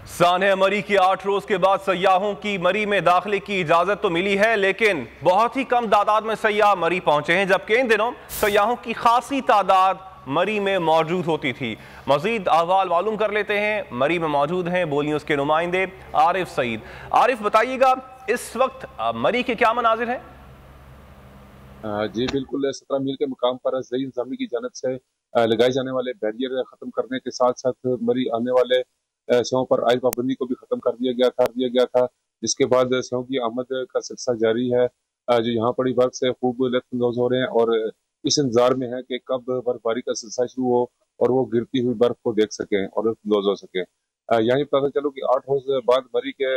सानह मरी की 8 रोज के बाद सयाहों की मरी में दाखिले की इजाजत तो मिली है, लेकिन बहुत ही कम तादाद में सयाह मरी पहुंचे हैं, जबकि इन दिनों सयाहों की खासी तादाद मरी में मौजूद होती थी। मजीद अहवाल मालूम कर लेते हैं। मरी में मौजूद हैं बोलियों के नुमाइंदे आरिफ सईद। आरिफ, बताइएगा इस वक्त मरी के क्या मनाजिर हैं? जी बिल्कुल, 17 मील के मुकाम पर ज़ई इंतजामी की जानिब से लगाए जाने वाले बैरियर खत्म करने के साथ साथ मरी आने वाले सेवों पर आयद पाबंदी को भी खत्म कर दिया गया था, जिसके बाद सेवों की आमद का सिलसिला जारी है। जो यहाँ पड़ी बर्फ से खूब लुत्फ़अंदोज़ हो रहे हैं और इस इंतजार में है कि कब बर्फबारी का सिलसिला शुरू हो और वो गिरती हुई बर्फ को देख सकें और लुत्फ़अंदोज़ हो सकें। यहीं पता चलो कि 8 रोज बाद मरी के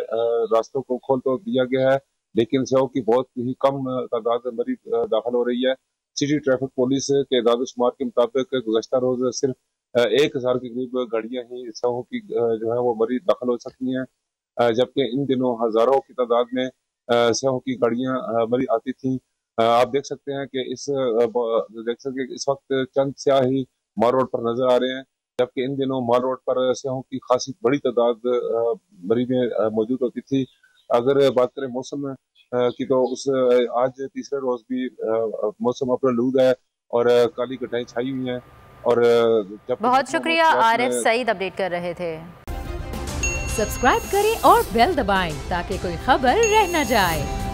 रास्तों को खोल तो दिया गया है, लेकिन सेवों की बहुत ही कम तादाद में मरी दाखिल हो रही है। सिटी ट्रैफिक पुलिस के दाद-ओ-शुमार के मुताबिक गुज़श्ता रोज सिर्फ 1000 के करीब गाड़ियां ही सेवों की जो है वो मरी दाखिल हो सकती हैं, जबकि इन दिनों हजारों की तादाद में सेवों की गाड़ियां मरी आती थी। आप देख सकते हैं कि इस वक्त चंद स्याह ही माल रोड पर नजर आ रहे हैं, जबकि इन दिनों माल रोड पर सेवों की खासी बड़ी तादाद मरी में मौजूद होती थी। अगर बात करें मौसम की, तो आज तीसरे रोज भी मौसम अपरालूद है और काली घटाएं छाई हुई हैं। और जब बहुत शुक्रिया आरिफ सईद, अपडेट कर रहे थे। सब्सक्राइब करें और बेल दबाएं ताकि कोई खबर रह न जाए।